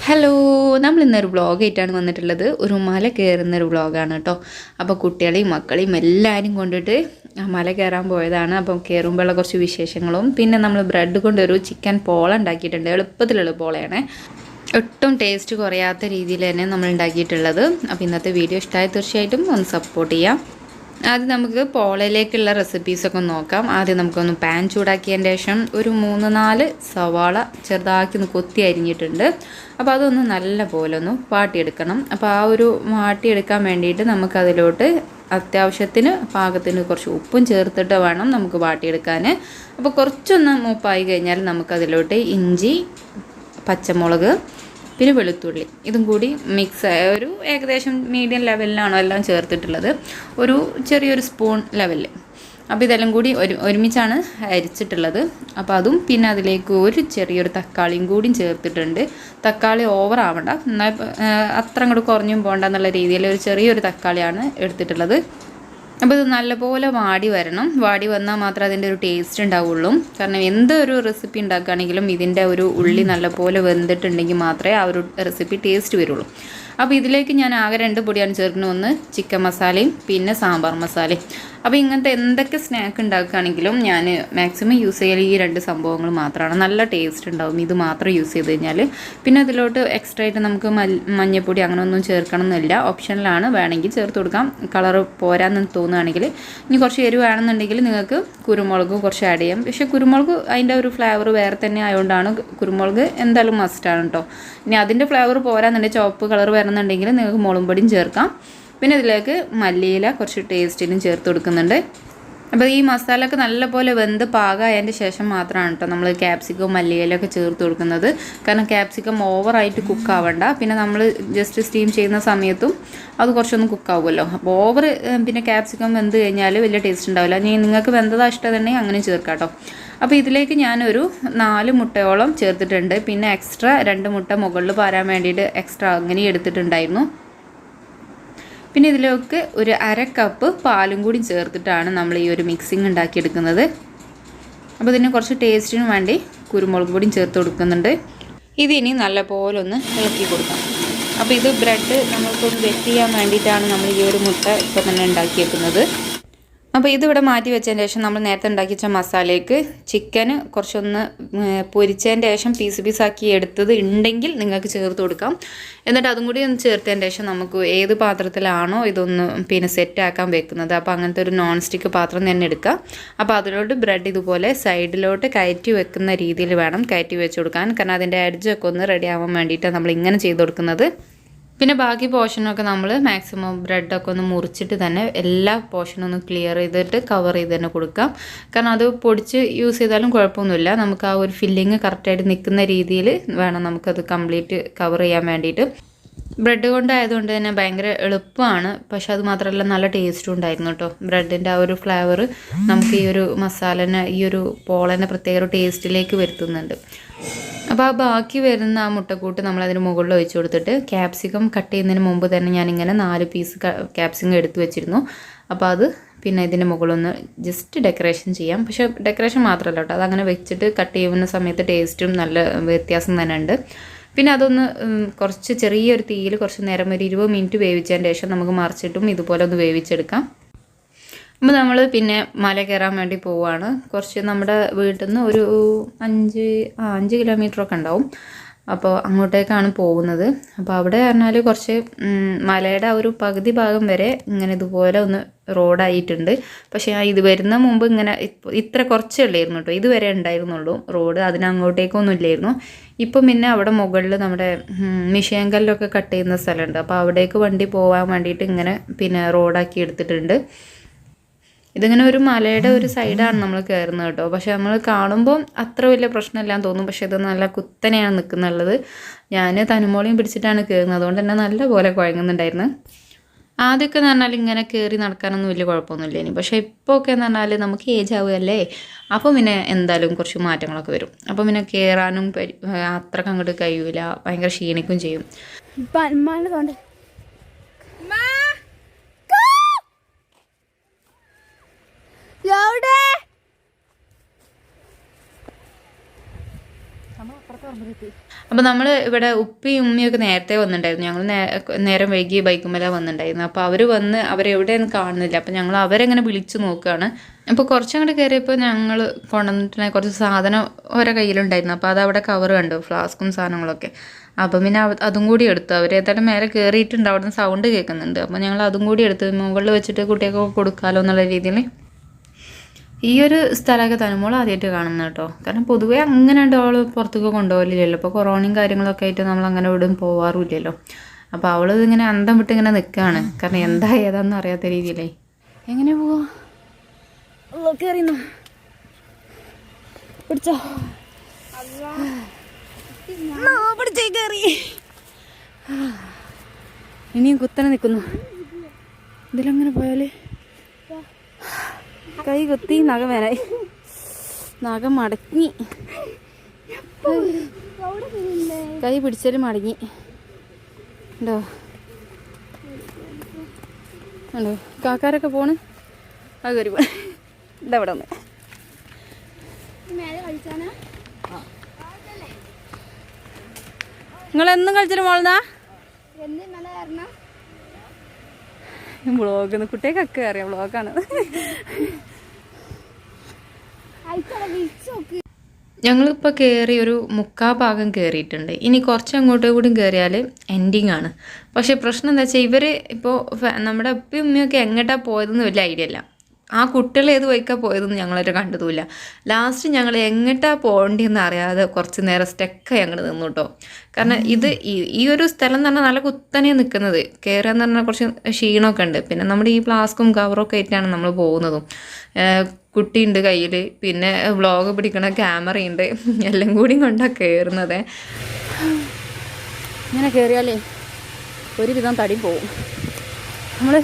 Hello, നമ്മൾ ഇന്നൊരു വ്ളോഗായിട്ടാണ് വന്നിട്ടുള്ളത്. ഒരു മല കയറുന്നൊരു വ്ളോഗാണ് കേട്ടോ. അപ്പോൾ കുട്ടികളെയും മക്കളെയും എല്ലാവരും കൊണ്ടിട്ട് മല കയറാൻ പോയതാണ്. അപ്പം കയറുമ്പോഴുള്ള കുറച്ച് വിശേഷങ്ങളും പിന്നെ നമ്മൾ ബ്രെഡ് കൊണ്ടൊരു ചിക്കൻ പോള ഉണ്ടാക്കിയിട്ടുണ്ട്. എളുപ്പത്തിലുള്ള പോളയാണ്, ഒട്ടും ടേസ്റ്റ് കുറയാത്ത രീതിയിൽ തന്നെ നമ്മൾ ഉണ്ടാക്കിയിട്ടുള്ളത്. അപ്പോൾ ഇന്നത്തെ വീഡിയോ ഇഷ്ടമായി തീർച്ചയായിട്ടും ഒന്ന് സപ്പോർട്ട് ചെയ്യാം. ആദ്യം നമുക്ക് പോളയിലേക്കുള്ള റെസിപ്പീസൊക്കെ നോക്കാം. ആദ്യം നമുക്കൊന്ന് പാൻ ചൂടാക്കിയതിന് ശേഷം ഒരു 3-4 സവാള ചെറുതാക്കി ഒന്ന് കൊത്തി അരിഞ്ഞിട്ടുണ്ട്. അപ്പോൾ അതൊന്ന് നല്ല പോലെ ഒന്ന് വാട്ടിയെടുക്കണം. അപ്പോൾ ആ ഒരു വാട്ടിയെടുക്കാൻ വേണ്ടിയിട്ട് നമുക്കതിലോട്ട് അത്യാവശ്യത്തിന് പാകത്തിന് കുറച്ച് ഉപ്പും ചേർത്തിട്ട് വേണം നമുക്ക് വാട്ടിയെടുക്കാൻ. അപ്പോൾ കുറച്ചൊന്ന് മൂപ്പായി കഴിഞ്ഞാൽ നമുക്കതിലോട്ട് ഇഞ്ചി, പച്ചമുളക്, പിന്നെ വെളുത്തുള്ളി ഇതും കൂടി മിക്സ് ഒരു ഏകദേശം മീഡിയം ലെവലിലാണോ എല്ലാം ചേർത്തിട്ടുള്ളത്, ഒരു ചെറിയൊരു സ്പൂൺ ലെവലിൽ. അപ്പോൾ ഇതെല്ലാം കൂടി ഒരുമിച്ചാണ് അരിച്ചിട്ടുള്ളത്. അപ്പോൾ അതും പിന്നെ അതിലേക്ക് ഒരു ചെറിയൊരു തക്കാളിയും കൂടിയും ചേർത്തിട്ടുണ്ട്. തക്കാളി ഓവർ ആവണ്ട, എന്നാൽ അത്ര അങ്ങോട്ട് കുറഞ്ഞും പോകണ്ട എന്നുള്ള രീതിയിൽ ഒരു ചെറിയൊരു തക്കാളിയാണ് എടുത്തിട്ടുള്ളത്. അപ്പോൾ ഇത് നല്ലപോലെ വാടി വരണം. വാടി വന്നാൽ മാത്രമേ അതിൻ്റെ ഒരു ടേസ്റ്റ് ഉണ്ടാവുള്ളൂ. കാരണം എന്തൊരു റെസിപ്പി ഉണ്ടാക്കുകയാണെങ്കിലും ഇതിൻ്റെ ഒരു ഉള്ളി നല്ലപോലെ വെന്തിട്ടുണ്ടെങ്കിൽ മാത്രമേ ആ ഒരു റെസിപ്പി ടേസ്റ്റ് വരുള്ളൂ. അപ്പോൾ ഇതിലേക്ക് ഞാൻ ആകെ 2 പൊടിയാണ് ചേർക്കുന്നത്. ഒന്ന് ചിക്കൻ മസാലയും പിന്നെ സാമ്പാർ മസാലയും. അപ്പോൾ ഇങ്ങനത്തെ എന്തൊക്കെ സ്നാക്ക് ഉണ്ടാക്കുകയാണെങ്കിലും ഞാൻ മാക്സിമം യൂസ് ചെയ്യൽ ഈ 2 സംഭവങ്ങൾ മാത്രമാണ്. നല്ല ടേസ്റ്റ് ഉണ്ടാവും ഇത് മാത്രം യൂസ് ചെയ്ത് കഴിഞ്ഞാൽ. പിന്നെ അതിലോട്ട് എക്സ്ട്രാ ആയിട്ട് നമുക്ക് മഞ്ഞൾപ്പൊടി അങ്ങനെ ഒന്നും ചേർക്കണം എന്നില്ല, ഓപ്ഷനിലാണ്. വേണമെങ്കിൽ ചേർത്ത് കൊടുക്കാം. കളർ പോരാന്ന് തോന്നുകയാണെങ്കിൽ. ഇനി കുറച്ച് എരിവ് വേണമെന്നുണ്ടെങ്കിൽ നിങ്ങൾക്ക് കുരുമുളക് കുറച്ച് ആഡ് ചെയ്യാം. പക്ഷേ കുരുമുളക് അതിൻ്റെ ഒരു ഫ്ലേവർ വേറെ തന്നെ ആയതുകൊണ്ടാണ് കുരുമുളക് എന്തായാലും മസ്റ്റാണ് കേട്ടോ. ഇനി അതിൻ്റെ ഫ്ലേവർ പോരാന്നുണ്ടെങ്കിൽ ചുവപ്പ് കളർ വരണമെന്നുണ്ടെങ്കിൽ നിങ്ങൾക്ക് മുളകും പൊടിയും ചേർക്കാം. പിന്നെ ഇതിലേക്ക് മല്ലിയില കുറച്ച് ടേസ്റ്റിനും ചേർത്ത് കൊടുക്കുന്നുണ്ട്. അപ്പോൾ ഈ മസാലയൊക്കെ നല്ലപോലെ വെന്ത് പാകമായതിൻ്റെ ശേഷം മാത്രമാണ് കേട്ടോ നമ്മൾ ക്യാപ്സിക്കം മല്ലിയിലൊക്കെ ചേർത്ത് കൊടുക്കുന്നത്. കാരണം ക്യാപ്സിക്കം ഓവറായിട്ട് കുക്കാവണ്ട. പിന്നെ നമ്മൾ ജസ്റ്റ് സ്റ്റീം ചെയ്യുന്ന സമയത്തും അത് കുറച്ചൊന്നും കുക്കാവുമല്ലോ. അപ്പോൾ ഓവർ പിന്നെ ക്യാപ്സിക്കം വെന്ത് കഴിഞ്ഞാൽ വലിയ ടേസ്റ്റ് ഉണ്ടാവില്ല. ഇനി നിങ്ങൾക്ക് വെന്തതാ ഇഷ്ടമുണ്ടെങ്കിൽ അങ്ങനെ ചേർക്കാം കേട്ടോ. അപ്പോൾ ഇതിലേക്ക് ഞാനൊരു 4 മുട്ടയോളം ചേർത്തിട്ടുണ്ട്. പിന്നെ എക്സ്ട്രാ 2 മുട്ട മുകളിൽ പാരാൻ വേണ്ടിയിട്ട് എക്സ്ട്രാ അങ്ങനെ എടുത്തിട്ടുണ്ടായിരുന്നു. പിന്നെ ഇതിലേക്ക് ഒരു 1/2 കപ്പ് പാലും കൂടി ചേർത്തിട്ടാണ് നമ്മൾ ഈ ഒരു മിക്സിങ് ഉണ്ടാക്കിയെടുക്കുന്നത്. അപ്പോൾ ഇതിന് കുറച്ച് ടേസ്റ്റിന് വേണ്ടി കുരുമുളക് പൊടിയും ചേർത്ത് കൊടുക്കുന്നുണ്ട്. ഇതിനി നല്ലപോലെ ഒന്ന് ഇളക്കി കൊടുക്കാം. അപ്പോൾ ഇത് ബ്രെഡ് നമ്മൾക്കൊന്ന് വെറ്റ് ചെയ്യാൻ വേണ്ടിയിട്ടാണ് നമ്മൾ ഈ ഒരു മുട്ട ഇപ്പോൾ തന്നെ ഉണ്ടാക്കിയെടുക്കുന്നത്. അപ്പോൾ ഇതിവിടെ മാറ്റി വെച്ചതിന് ശേഷം നമ്മൾ നേരത്തെ ഉണ്ടാക്കി വെച്ച മസാലയ്ക്ക് ചിക്കന് കുറച്ചൊന്ന് പൊരിച്ചതിൻ്റെ ശേഷം പീസാക്കി എടുത്തത് ഉണ്ടെങ്കിൽ നിങ്ങൾക്ക് ചേർത്ത് കൊടുക്കാം. എന്നിട്ട് അതും കൂടി ഒന്ന് ചേർത്തതിന് ശേഷം നമുക്ക് ഏത് പാത്രത്തിലാണോ ഇതൊന്ന് പിന്നെ സെറ്റാക്കാൻ വെക്കുന്നത്, അപ്പോൾ അങ്ങനത്തെ ഒരു നോൺ സ്റ്റിക്ക് പാത്രം തന്നെ എടുക്കുക. അപ്പോൾ അതിലോട്ട് ബ്രെഡ് ഇതുപോലെ സൈഡിലോട്ട് കയറ്റി വെക്കുന്ന രീതിയിൽ വേണം കയറ്റി വെച്ച് കൊടുക്കാൻ. കാരണം അതിൻ്റെ എഡ്ജൊക്കെ ഒന്ന് റെഡി ആവാൻ വേണ്ടിയിട്ടാണ് നമ്മൾ ഇങ്ങനെ ചെയ്ത് കൊടുക്കുന്നത്. പിന്നെ ബാക്കി പോർഷനൊക്കെ നമ്മൾ മാക്സിമം ബ്രെഡൊക്കെ ഒന്ന് മുറിച്ചിട്ട് തന്നെ എല്ലാ പോർഷനും ഒന്ന് ക്ലിയർ ചെയ്തിട്ട് കവർ ചെയ്ത് തന്നെ കൊടുക്കാം. കാരണം അത് പൊടിച്ച് യൂസ് ചെയ്താലും കുഴപ്പമൊന്നുമില്ല. നമുക്ക് ആ ഒരു ഫില്ലിങ് കറക്റ്റായിട്ട് നിൽക്കുന്ന രീതിയിൽ വേണം നമുക്കത് കംപ്ലീറ്റ് കവർ ചെയ്യാൻ വേണ്ടിയിട്ട്. ബ്രെഡ് കൊണ്ടായതുകൊണ്ട് തന്നെ ഭയങ്കര എളുപ്പമാണ്. പക്ഷെ അത് മാത്രമല്ല നല്ല ടേസ്റ്റും ഉണ്ടായിരുന്നു കേട്ടോ. ബ്രെഡിൻ്റെ ആ ഒരു ഫ്ലേവർ നമുക്ക് ഈ ഒരു മസാലനെ ഈ ഒരു പോളനെ പ്രത്യേക ഒരു ടേസ്റ്റിലേക്ക് വരുത്തുന്നുണ്ട്. അപ്പോൾ ആ ബാക്കി വരുന്ന ആ മുട്ടക്കൂട്ട് നമ്മളതിന് മുകളിൽ ഒഴിച്ച് കൊടുത്തിട്ട് ക്യാപ്സിക്കം കട്ട് ചെയ്യുന്നതിന് മുമ്പ് തന്നെ ഞാനിങ്ങനെ 4 പീസ് ക്യാപ്സിക്കം എടുത്ത് വെച്ചിരുന്നു. അപ്പോൾ അത് പിന്നെ ഇതിൻ്റെ മുകളിലൊന്ന് ജസ്റ്റ് ഡെക്കറേഷൻ ചെയ്യാം. പക്ഷേ ഡെക്കറേഷൻ മാത്രമല്ല കേട്ടോ, അതങ്ങനെ വെച്ചിട്ട് കട്ട് ചെയ്യുന്ന സമയത്ത് ടേസ്റ്റും നല്ല വ്യത്യാസം തന്നെ ഉണ്ട്. പിന്നെ അതൊന്ന് കുറച്ച് ചെറിയൊരു തീയിൽ കുറച്ച് നേരം ഒരു 20 മിനിറ്റ് വേവിച്ചതിന് ശേഷം നമുക്ക് മറിച്ചിട്ടും ഇതുപോലെ ഒന്ന് വേവിച്ചെടുക്കാം. അപ്പോൾ നമ്മൾ പിന്നെ മല കയറാൻ വേണ്ടി പോവുകയാണ്. കുറച്ച് നമ്മുടെ വീട്ടിൽ നിന്ന് ഒരു 5 കിലോമീറ്ററൊക്കെ ഉണ്ടാവും. അപ്പോൾ അങ്ങോട്ടേക്കാണ് പോകുന്നത്. അപ്പോൾ അവിടെ പറഞ്ഞാൽ കുറച്ച് മലയുടെ ഒരു പകുതി ഭാഗം വരെ ഇങ്ങനെ ഇതുപോലെ ഒന്ന് റോഡായിട്ടുണ്ട്. പക്ഷേ ഇത് വരുന്ന മുമ്പ് ഇങ്ങനെ ഇത്ര കുറച്ചേ ഉള്ളായിരുന്നു കേട്ടോ. ഇതുവരെ ഉണ്ടായിരുന്നുള്ളൂ റോഡ്, അതിനങ്ങോട്ടേക്കൊന്നും ഇല്ലായിരുന്നു. ഇപ്പം പിന്നെ അവിടെ മുകളിൽ നമ്മുടെ മിഷേങ്കല്ലൊക്കെ കട്ട് ചെയ്യുന്ന സ്ഥലമുണ്ട്. അപ്പോൾ അവിടേക്ക് വണ്ടി പോകാൻ വേണ്ടിയിട്ട് ഇങ്ങനെ പിന്നെ റോഡാക്കി എടുത്തിട്ടുണ്ട്. ഇതിങ്ങനെ ഒരു മലയുടെ ഒരു സൈഡാണ് നമ്മൾ കയറുന്നത് കേട്ടോ. പക്ഷെ നമ്മൾ കാണുമ്പോൾ അത്ര വലിയ പ്രശ്നമില്ലാന്ന് തോന്നും. പക്ഷെ ഇത് നല്ല കുത്തനെയാണ് നിൽക്കുന്നുള്ളത്. ഞാൻ തനുമോളിയും പിടിച്ചിട്ടാണ് കയറുന്നത്, അതുകൊണ്ട് തന്നെ നല്ല പോലെ കുഴങ്ങുന്നുണ്ടായിരുന്നു. ആദ്യമൊക്കെ എന്ന് പറഞ്ഞാൽ ഇങ്ങനെ കയറി നടക്കാനൊന്നും വലിയ കുഴപ്പമൊന്നുമില്ല ഇനി. പക്ഷേ ഇപ്പോൾ ഒക്കെ എന്ന് പറഞ്ഞാൽ നമുക്ക് ഏജ് ആവുകയല്ലേ, അപ്പോൾ പിന്നെ എന്തായാലും കുറച്ച് മാറ്റങ്ങളൊക്കെ വരും. അപ്പോൾ പിന്നെ കയറാനും അത്രക്ക് അങ്ങോട്ട് കഴിയൂല, ഭയങ്കര ക്ഷീണിക്കും ചെയ്യും. അപ്പോൾ നമ്മൾ ഇവിടെ ഉപ്പിയും ഉമ്മയൊക്കെ നേരത്തെ വന്നിട്ടുണ്ടായിരുന്നു. ഞങ്ങൾ നേരം വൈകി ബൈക്കുമല വന്നിട്ടുണ്ടായിരുന്നു. അപ്പോൾ അവർ വന്ന് അവരെവിടെയൊന്നും കാണുന്നില്ല. അപ്പോൾ ഞങ്ങൾ അവരെങ്ങനെ വിളിച്ച് നോക്കുകയാണ്. അപ്പോൾ കുറച്ചങ്ങോട്ട് കയറിയപ്പോൾ ഞങ്ങൾ കൊണ്ടുവന്നിട്ടുള്ള കുറച്ച് സാധനം ഓരോ കയ്യിലുണ്ടായിരുന്നു. അപ്പോൾ അതവിടെ കവർ കണ്ടു, ഫ്ലാസ്കും സാധനങ്ങളൊക്കെ. അപ്പം പിന്നെ അതും കൂടി എടുത്തു. അവരേതായാലും മേലെ കയറിയിട്ടുണ്ട്, അവിടെ നിന്ന് സൗണ്ട് കേൾക്കുന്നുണ്ട്. അപ്പോൾ ഞങ്ങൾ അതും കൂടി എടുത്ത് മുകളിൽ വെച്ചിട്ട് കുട്ടികൾക്ക് കൊടുക്കാമല്ലോ എന്നുള്ള രീതിയിൽ. ഈ ഒരു സ്ഥലമൊക്കെ തനുമോൾ ആദ്യമായിട്ട് കാണുന്നത് കേട്ടോ. കാരണം പൊതുവേ അങ്ങനെ അവൾ പുറത്തേക്ക് കൊണ്ടുപോകില്ലല്ലോ. ഇപ്പോൾ കൊറോണയും കാര്യങ്ങളൊക്കെ ആയിട്ട് നമ്മൾ അങ്ങനെ എവിടെയും പോകാറുമില്ലല്ലോ. അപ്പോൾ അവൾ ഇങ്ങനെ അന്തം വിട്ട് ഇങ്ങനെ നിൽക്കുകയാണ്. കാരണം എന്താ ഏതാണെന്ന് അറിയാത്ത രീതിയിലേ. എങ്ങനെ പോവാ? കയറിയെന്നോ പിടിച്ചോ? പിടിച്ചേ കയറി. ഇനിയും കുത്തനെ നിൽക്കുന്നു. ഇതിലങ്ങനെ പോയാല് കൈ കുത്തി നഖം വരായി, നഖം മടങ്ങി, കൈ പിടിച്ചാലും മടങ്ങി ഉണ്ടോ ഉണ്ടോ? കാക്കാരൊക്കെ പോണ്. അത് കയറി പോണേ. ഇതാ ഇവിടെ ഒന്ന് നിങ്ങളെന്നും കളിച്ചിട്ട് മോളെന്നാ വ്ളോഗ് കുട്ടിയൊക്കെ അറിയാം. വ്ളോഗാണ്. ഞങ്ങളിപ്പോൾ കയറി ഒരു 3/4 ഭാഗം കയറിയിട്ടുണ്ട്. ഇനി കുറച്ച് അങ്ങോട്ടും കൂടി കയറിയാൽ എൻഡിങ് ആണ്. പക്ഷേ പ്രശ്നം എന്താ വെച്ചാൽ ഇവർ ഇപ്പോൾ നമ്മുടെ ഉപ്പയും ഉമ്മയൊക്കെ എങ്ങോട്ടാണ് പോയതെന്ന് വലിയ ഐഡിയ ഇല്ല. ആ കുട്ടികൾ ഏത് വഴിക്കാണ് പോയതെന്ന് ഞങ്ങളൊരു കണ്ടതുമില്ല. ലാസ്റ്റ് ഞങ്ങൾ എങ്ങോട്ടാണ് പോകേണ്ടതെന്ന് അറിയാതെ കുറച്ച് നേരം സ്റ്റക്കായി ഞങ്ങൾ നിന്നു കേട്ടോ. കാരണം ഇത് ഈ ഒരു സ്ഥലം എന്ന് പറഞ്ഞാൽ നല്ല കുത്തനെ നിൽക്കുന്നത്. കയറുകയെന്ന് പറഞ്ഞാൽ കുറച്ച് ക്ഷീണമൊക്കെ ഉണ്ട്. പിന്നെ നമ്മുടെ ഈ ഫ്ലാസ്കും കവറൊക്കെ ആയിട്ടാണ് നമ്മൾ പോകുന്നതും. കുട്ടിയുണ്ട് കയ്യിൽ, പിന്നെ വ്ളോഗ് പിടിക്കണ ക്യാമറയുണ്ട്, എല്ലാം കൂടി കൊണ്ടാണ് കയറുന്നത്. ഇങ്ങനെ കയറിയാലേ ഒരുവിധം തടി പോവും. നമ്മൾ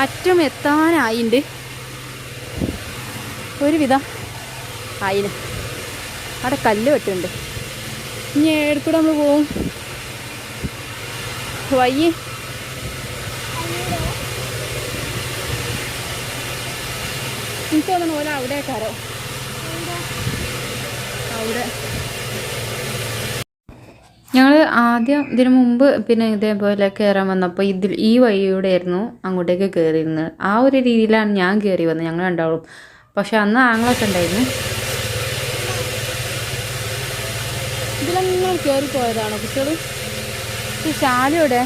അറ്റം എത്താനായിണ്ട്, ഒരുവിധം ആയിന്. അവിടെ കല്ല് വെട്ടുണ്ട്. ഇനി ഏടുക്കൂടെ നമ്മൾ പോവും? വയ്യ എനിക്ക് തോന്നുന്നു പോലെ അവിടേക്കാരോ അവിടെ. ഞങ്ങൾ ആദ്യം ഇതിനു മുമ്പ് പിന്നെ ഇതേപോലെ കയറാൻ വന്നപ്പോൾ ഈ വഴിയൂടെ ആയിരുന്നു അങ്ങോട്ടേക്ക് കയറിയിരുന്നത്. ആ ഒരു രീതിയിലാണ് ഞാൻ കയറി വന്നത്, ഞങ്ങൾ രണ്ടാളും. പക്ഷെ അന്ന് ആങ്ങളൊക്കെ ഉണ്ടായിരുന്നു. ഇതിലെങ്ങനെ കയറി പോയതാണോ കുട്ടികൾ? ഈ ശാലയുടെ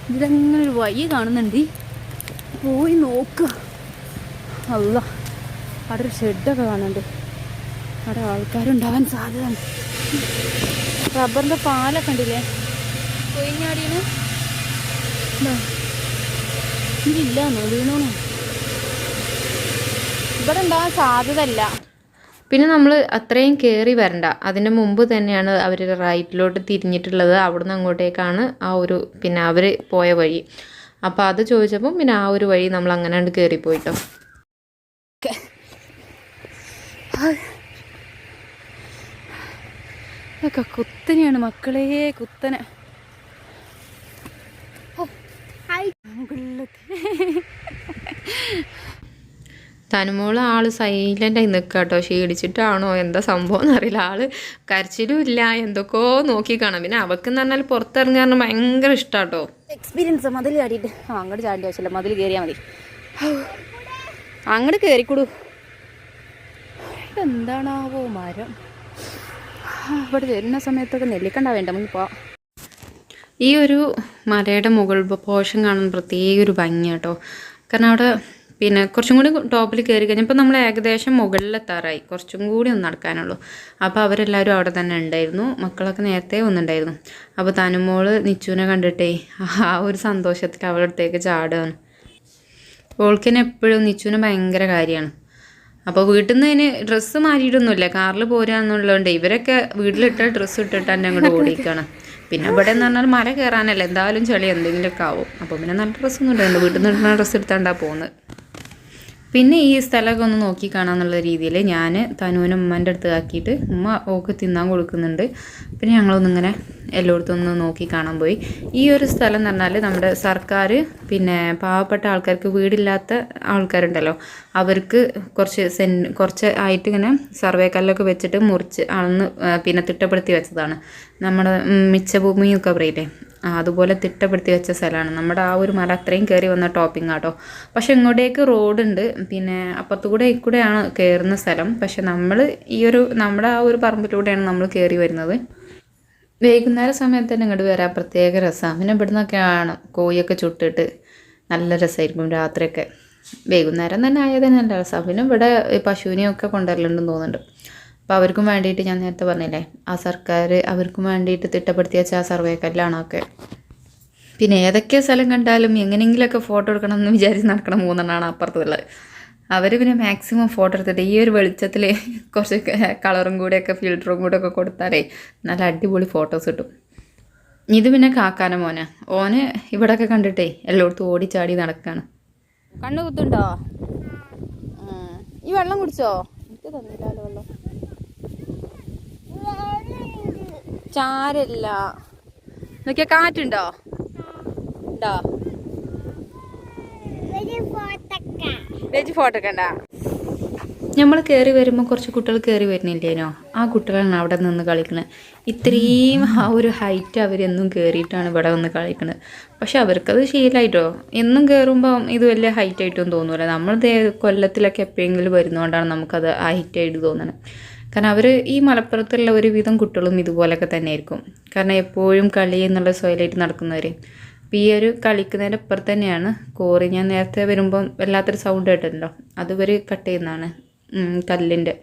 ഇതിലെങ്ങനെ ഒരു വഴി കാണുന്നുണ്ട്, പോയി നോക്കുക. അല്ല, അവിടെ ഒരു ഷെഡൊക്കെ കാണുന്നുണ്ട്. അവിടെ ആൾക്കാരുണ്ടാവാൻ സാധ്യത. റബ്ബറിൻ്റെ പാലൊക്കെ ഉണ്ടില്ലേ കൊയിഞ്ഞാടിയാണ്. ഇല്ലാന്നോ വീണോന്നോ? ഇവിടെ ഉണ്ടാവാൻ സാധ്യത ഇല്ല. പിന്നെ നമ്മൾ അത്രയും കയറി വരണ്ട, അതിൻ്റെ മുമ്പ് തന്നെയാണ് അവർ റൈറ്റിലോട്ട് തിരിഞ്ഞിട്ടുള്ളത്. അവിടുന്ന് അങ്ങോട്ടേക്കാണ് ആ ഒരു പിന്നെ അവർ പോയ വഴി. അപ്പോൾ അത് ചോദിച്ചപ്പം പിന്നെ ആ ഒരു വഴി നമ്മൾ അങ്ങനെ കയറിപ്പോയിട്ടോ. ഇതൊക്കെ കുത്തനെയാണ് മക്കളെ, കുത്തനെ. തനുമോള് ആള് സൈലൻ്റായി നിൽക്കുക കേട്ടോ. ക്ഷീണിച്ചിട്ടാണോ എന്താ സംഭവം എന്നറിയില്ല. ആള് കരച്ചിലും ഇല്ല, എന്തൊക്കെയോ നോക്കി കാണാം. പിന്നെ അവക്കെന്ന് പറഞ്ഞാൽ പുറത്തിറങ്ങാൻ ഭയങ്കര ഇഷ്ടാട്ടോ. എക്സ്പീരിയൻസ്. മതിൽ ചാടിയിട്ട് അങ്ങോട്ട് ചാടിയ ആവശ്യമില്ല, മതിൽ കയറിയാൽ മതി. അങ്ങോട്ട് കയറിക്കൂടൂ. എന്താണാവോ മരം. ഇവിടെ വരുന്ന സമയത്തൊക്കെ നെല്ലിക്കണ്ട വേണ്ട, നമുക്ക് പോവാം. ഈ ഒരു മലയുടെ മുകൾ പോർഷൻ കാണാൻ പ്രത്യേക ഒരു ഭംഗിയാട്ടോ. കാരണം അവിടെ പിന്നെ കുറച്ചും കൂടി ടോപ്പിൽ കയറി കഴിഞ്ഞപ്പോൾ നമ്മൾ ഏകദേശം മുകളിലെത്താറായി. കുറച്ചും കൂടി ഒന്ന് നടക്കാനുള്ളൂ. അപ്പോൾ അവരെല്ലാവരും അവിടെ തന്നെ ഉണ്ടായിരുന്നു. മക്കളൊക്കെ നേരത്തെ വന്നിട്ടുണ്ടായിരുന്നു. അപ്പോൾ തനുമോള് നിച്ചുവിനെ കണ്ടിട്ടേ ആ ഒരു സന്തോഷത്തിൽ അവളുടെ അടുത്തേക്ക് ചാടുകയാണ്. ഓൾക്കിനെ എപ്പോഴും നിച്ചുവിന് ഭയങ്കര കാര്യമാണ്. അപ്പോൾ വീട്ടിൽ നിന്ന് അതിന് ഡ്രസ്സ് മാറിയിട്ടൊന്നുമില്ല, കാറിൽ പോരാന്നുള്ളതുകൊണ്ട് ഇവരൊക്കെ വീട്ടിലിട്ട ഡ്രസ്സ് ഇട്ടിട്ട് തന്നെ അങ്ങോട്ട് ഓടിക്കുകയാണ്. പിന്നെ ഇവിടെ എന്ന് പറഞ്ഞാൽ മല കയറാനല്ല, എന്തായാലും ചെളി എന്തെങ്കിലുമൊക്കെ ആവും. അപ്പോൾ പിന്നെ നല്ല ഡ്രസ്സൊന്നും ഇടുന്നുണ്ട്, വീട്ടിൽ നിന്ന് ഇടുന്ന ഡ്രസ്സ് എടുത്താണ്ടാണ് പോകുന്നത്. പിന്നെ ഈ സ്ഥലമൊക്കെ ഒന്ന് നോക്കി കാണാമെന്നുള്ള രീതിയിൽ ഞാൻ തനുവിനും ഉമ്മൻ്റെ അടുത്ത് ആക്കിയിട്ട് ഉമ്മ ഓക്ക് തിന്നാൻ കൊടുക്കുന്നുണ്ട്. പിന്നെ ഞങ്ങളൊന്നിങ്ങനെ എല്ലായിടത്തും ഒന്ന് നോക്കി കാണാൻ പോയി. ഈ ഒരു സ്ഥലം എന്ന് പറഞ്ഞാൽ നമ്മുടെ സർക്കാർ പിന്നെ പാവപ്പെട്ട ആൾക്കാർക്ക് വീടില്ലാത്ത ആൾക്കാരുണ്ടല്ലോ അവർക്ക് കുറച്ച് ആയിട്ട് ഇങ്ങനെ സർവേ കല്ലൊക്കെ വെച്ചിട്ട് മുറിച്ച് അളന്ന് പിന്നെ തിട്ടപ്പെടുത്തി വെച്ചതാണ്. നമ്മുടെ മിച്ചഭൂമിയൊക്കെ പറയില്ലേ അതുപോലെ തിട്ടപ്പെടുത്തി വെച്ച സ്ഥലമാണ്. നമ്മുടെ ആ ഒരു മല അത്രയും കയറി വന്ന ടോപ്പിംഗ് ആട്ടോ. പക്ഷെ ഇങ്ങോട്ടേക്ക് റോഡുണ്ട്, പിന്നെ അപ്പുറത്തുകൂടെ ഇക്കൂടെയാണ് കയറുന്ന സ്ഥലം. പക്ഷെ നമ്മുടെ ആ ഒരു പറമ്പിലൂടെയാണ് നമ്മൾ കയറി വരുന്നത്. വൈകുന്നേര സമയത്ത് തന്നെ ഇങ്ങോട്ട് വരാൻ പ്രത്യേക രസമാണ്. പിന്നെ ഇവിടെ നിന്നൊക്കെയാണ് കോഴിയൊക്കെ ചുട്ടിട്ട് നല്ല രസമായിരിക്കും രാത്രിയൊക്കെ. വൈകുന്നേരം തന്നെ ആയത് തന്നെ നല്ല രസമാണ്. പിന്നെ ഇവിടെ പശുവിനെയൊക്കെ കൊണ്ടുവരലുണ്ടെന്ന് തോന്നുന്നുണ്ട്. അപ്പോൾ അവർക്കും വേണ്ടിയിട്ട് ഞാൻ നേരത്തെ പറഞ്ഞില്ലേ ആ സർക്കാർ അവർക്കും വേണ്ടിയിട്ട് തിട്ടപ്പെടുത്തി വെച്ച ആ സർവേ കല്ലാണൊക്കെ. പിന്നെ ഏതൊക്കെ സ്ഥലം കണ്ടാലും എങ്ങനെയെങ്കിലുമൊക്കെ ഫോട്ടോ എടുക്കണം എന്ന് വിചാരിച്ച് നടക്കണം മൂന്നെണ്ണമാണ് അപ്പുറത്തുള്ളത്. അവർ പിന്നെ മാക്സിമം ഫോട്ടോ എടുത്തിട്ട് ഈ ഒരു വെളിച്ചത്തിൽ കുറച്ച് കളറും കൂടെയൊക്കെ ഫിൽറ്ററും കൂടെയൊക്കെ കൊടുത്താലേ നല്ല അടിപൊളി ഫോട്ടോസ് കിട്ടും. ഇത് പിന്നെ കാക്കാന മോനെ ഓന് ഇവിടെയൊക്കെ കണ്ടിട്ടേ എല്ലായിടത്തും ഓടിച്ചാടി നടക്കുകയാണ്. കണ്ണു കുത്തുണ്ടോ? ഈ വെള്ളം കുടിച്ചോ? എനിക്ക് തന്നില്ലല്ലോ വെള്ളം. ചാരല്ല നോക്കിയാ കാറ്റുണ്ടോ? ഉണ്ടോ? ഫോട്ടോ കണ്ട നമ്മൾ കയറി വരുമ്പോൾ കുറച്ച് കുട്ടികൾ കയറി വരുന്നില്ലേനോ, ആ കുട്ടികളാണ് അവിടെ നിന്ന് കളിക്കുന്നത്. ഇത്രയും ആ ഒരു ഹൈറ്റ് അവരെന്നും കയറിയിട്ടാണ് ഇവിടെ വന്ന് കളിക്കുന്നത്. പക്ഷെ അവർക്കത് ശീലമായിട്ടോ. എന്നും കയറുമ്പോൾ ഇത് വലിയ ഹൈറ്റ് ആയിട്ടൊന്നും തോന്നൂല. നമ്മൾ കൊല്ലത്തിലൊക്കെ എപ്പോഴെങ്കിലും വരുന്നതുകൊണ്ടാണ് നമുക്കത് ഹൈറ്റായിട്ട് തോന്നുന്നത്. കാരണം അവർ ഈ മലപ്പുറത്തുള്ള ഒരുവിധം കുട്ടികളും ഇതുപോലൊക്കെ തന്നെ ആയിരിക്കും. കാരണം എപ്പോഴും കളി എന്നുള്ള സ്വയലായിട്ട് നടക്കുന്നവർ. അപ്പോൾ ഈ ഒരു കളിക്കുന്നതിൻ്റെ അപ്പുറത്ത് തന്നെയാണ് കോറി. ഞാൻ നേരത്തെ വരുമ്പം വല്ലാത്തൊരു സൗണ്ട് കേട്ടിട്ടുണ്ടല്ലോ, അത് ഇവർ കട്ട് ചെയ്യുന്നതാണ് കല്ലിൻ്റെ.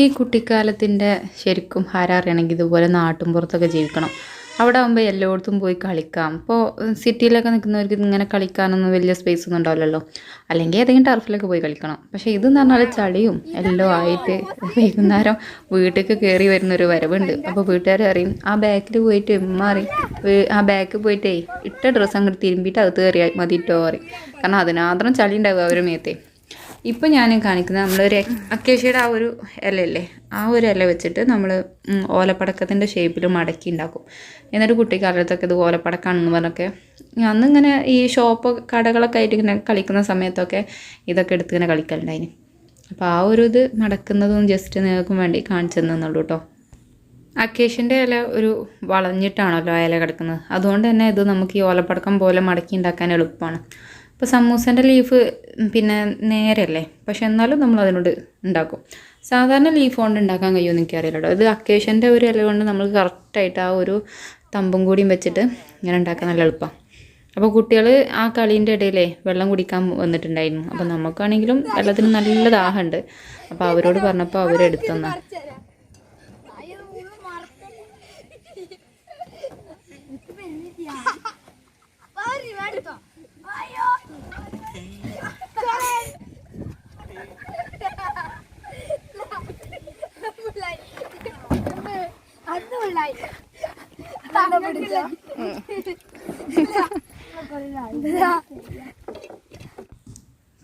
ഈ കുട്ടിക്കാലത്തിൻ്റെ ശരിക്കും ആരറിയണമെങ്കിൽ ഇതുപോലെ നാട്ടിൻപുറത്തൊക്കെ ജീവിക്കണം. അവിടെ ആകുമ്പോൾ എല്ലായിടത്തും പോയി കളിക്കാം. ഇപ്പോൾ സിറ്റിയിലൊക്കെ നിൽക്കുന്നവർക്ക് ഇങ്ങനെ കളിക്കാനൊന്നും വലിയ സ്പേസ് ഒന്നും ഉണ്ടാവില്ലല്ലോ. അല്ലെങ്കിൽ ഏതെങ്കിലും ടർഫിലൊക്കെ പോയി കളിക്കണം. പക്ഷേ ഇതെന്ന് പറഞ്ഞാൽ ചളിയും എല്ലാം ആയിട്ട് വൈകുന്നേരം വീട്ടിലേക്ക് കയറി വരുന്നൊരു വരവുണ്ട്. അപ്പോൾ വീട്ടുകാർ അറിയും ആ ബാക്കിൽ പോയിട്ട് മാറി ആ ബാക്കിൽ പോയിട്ടേ ഇട്ട ഡ്രസ്സ് അങ്ങോട്ട് തിരുമ്പിയിട്ട് അകത്ത് കയറിയാൽ മതിയിട്ടോ പറയും. കാരണം അതിനാത്രം ചളി ഉണ്ടാവുക അവരുടെ മേത്തെ. ഇപ്പം ഞാൻ കാണിക്കുന്നത് നമ്മളൊരു അക്കേഷ്യയുടെ ആ ഒരു ഇലയില്ലേ, ആ ഒരു ഇല വെച്ചിട്ട് നമ്മൾ ഓലപ്പടക്കത്തിൻ്റെ ഷേപ്പിൽ മടക്കി ഉണ്ടാക്കും. എന്നിട്ട് കുട്ടിക്കാലത്തൊക്കെ ഇത് ഓലപ്പടക്കാണെന്ന് പറഞ്ഞൊക്കെ അന്നിങ്ങനെ ഈ ഷോപ്പ് കടകളൊക്കെ ആയിട്ട് ഇങ്ങനെ കളിക്കുന്ന സമയത്തൊക്കെ ഇതൊക്കെ എടുത്ത് ഇങ്ങനെ കളിക്കലുണ്ടായിന്. അപ്പോൾ ആ ഒരു ഇത് മടക്കുന്നതും ജസ്റ്റ് നിങ്ങൾക്കും വേണ്ടി കാണിച്ചു തന്നുള്ളൂ കേട്ടോ. അക്കേഷ്യൻ്റെ ഇല ഒരു വളഞ്ഞിട്ടാണല്ലോ ആ ഇല കിടക്കുന്നത്. അതുകൊണ്ട് തന്നെ ഇത് നമുക്ക് ഈ ഓലപ്പടക്കം പോലെ മടക്കി ഉണ്ടാക്കാൻ എളുപ്പമാണ്. ഇപ്പോൾ സമൂസേൻ്റെ ലീഫ് പിന്നെ നേരെയല്ലേ, പക്ഷെ എന്നാലും നമ്മൾ അതിനോട് ഉണ്ടാക്കും. സാധാരണ ലീഫ് കൊണ്ട് ഉണ്ടാക്കാൻ കഴിയുമെന്ന് എനിക്കറിയില്ല കേട്ടോ. ഇത് അക്കേഷ്യൻ്റെ ഒരു ഇല കൊണ്ട് നമ്മൾ കറക്റ്റായിട്ട് ആ ഒരു തമ്പും കൂടിയും വെച്ചിട്ട് ഇങ്ങനെ ഉണ്ടാക്കാൻ നല്ല എളുപ്പമാണ്. അപ്പോൾ കുട്ടികൾ ആ കളീൻ്റെ ഇടയിലേ വെള്ളം കുടിക്കാൻ വന്നിട്ടുണ്ടായിരുന്നു. അപ്പോൾ നമുക്കാണെങ്കിലും വെള്ളത്തിന് നല്ല ദാഹമുണ്ട്. അപ്പോൾ അവരോട് പറഞ്ഞപ്പോൾ അവരെടുത്തെന്നാ.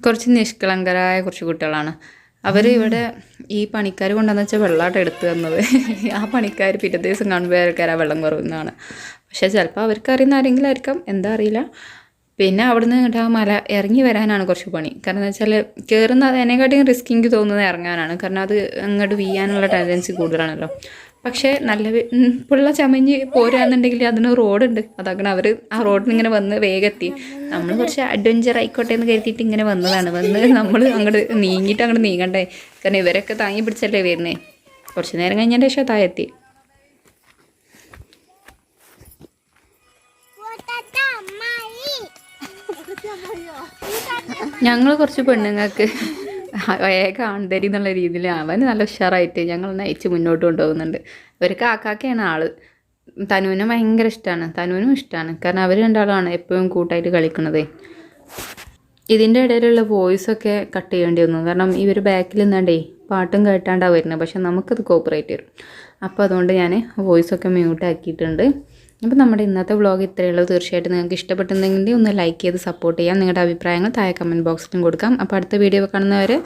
കുറച്ച് നിഷ്കളങ്കരായ കുറച്ച് കുട്ടികളാണ് അവർ. ഇവിടെ ഈ പണിക്കാർ കൊണ്ടുവന്ന് വെച്ചാൽ വെള്ളമായിട്ട് എടുത്തു തന്നത്. ആ പണിക്കാർ പിറ്റേ ദിവസം കാണുമ്പോൾ ആൾക്കാർ ആ വെള്ളം കുറവുന്നതാണ്. പക്ഷേ ചിലപ്പോൾ അവർക്ക് അറിയുന്ന ആരെങ്കിലും ആയിരിക്കാം, എന്താ അറിയില്ല. പിന്നെ അവിടുന്ന് ഇങ്ങോട്ട് ആ മല ഇറങ്ങി വരാനാണ് കുറച്ച് പണി. കാരണം എന്താ വെച്ചാൽ കയറുന്നത് അതിനെക്കാട്ടിയും റിസ്ക് എനിക്ക് തോന്നുന്നത് ഇറങ്ങാനാണ്. കാരണം അത് അങ്ങോട്ട് വീഴാനുള്ള ടെൻഡൻസി കൂടുതലാണല്ലോ. പക്ഷേ നല്ല പുള്ള ചമഞ്ഞ് പോരാന്നുണ്ടെങ്കിൽ അതിന് റോഡുണ്ട്. അതാക്കണം അവർ ആ റോഡിന് ഇങ്ങനെ വന്ന് വേഗത്തി. നമ്മൾ കുറച്ച് അഡ്വഞ്ചർ ആയിക്കോട്ടെ എന്ന് കരുതിയിട്ട് ഇങ്ങനെ വന്നതാണ്. നമ്മൾ അങ്ങോട്ട് നീങ്ങിയിട്ട് അങ്ങോട്ട് നീങ്ങണ്ടേ. കാരണം ഇവരൊക്കെ താങ്ങി പിടിച്ചല്ലേ വരുന്നേ. കുറച്ച് നേരം കഴിഞ്ഞതിൻ്റെ ശേഷം താഴെത്തി. ഞങ്ങൾ കുറച്ച് പെണ്ണുങ്ങൾക്ക് ഏക ആൺതരി എന്നുള്ള രീതിയിൽ അവന് നല്ല ഉഷാറായിട്ട് ഞങ്ങൾ നയിച്ച് മുന്നോട്ട് കൊണ്ടുപോകുന്നുണ്ട്. ഒരു കാക്കാക്കയാണ് ആള്. തനുവിനെ ഭയങ്കര ഇഷ്ടമാണ്, തനുവിനും ഇഷ്ടമാണ്. കാരണം അവർ രണ്ടാളാണ് എപ്പോഴും കൂട്ടായിട്ട് കളിക്കുന്നത്. ഇതിൻ്റെ ഇടയിലുള്ള വോയിസൊക്കെ കട്ട് ചെയ്യേണ്ടി വന്നു. കാരണം ഇവർ ബാക്കിൽ നിന്നാണ്ടേ പാട്ടും കേട്ടാണ്ടാണ് വരുന്നത്. പക്ഷെ നമുക്കത് കോപ്പറേറ്റ് വരും. അപ്പോൾ അതുകൊണ്ട് ഞാൻ വോയിസൊക്കെ മ്യൂട്ട് ആക്കിയിട്ടുണ്ട്. അപ്പോൾ നമ്മുടെ ഇന്നത്തെ വ്ളോഗ് ഇത്രയേ ഉള്ളൂ. തീർച്ചയായിട്ടും നിങ്ങൾക്ക് ഇഷ്ടപ്പെട്ടുണ്ടെങ്കിൽ ഒന്ന് ലൈക്ക് ചെയ്ത് സപ്പോർട്ട് ചെയ്യാം. നിങ്ങളുടെ അഭിപ്രായങ്ങൾ താഴെ കമൻറ്റ് ബോക്സിലും കൊടുക്കാം. അപ്പോൾ അടുത്ത വീഡിയോ കാണുന്നവരെ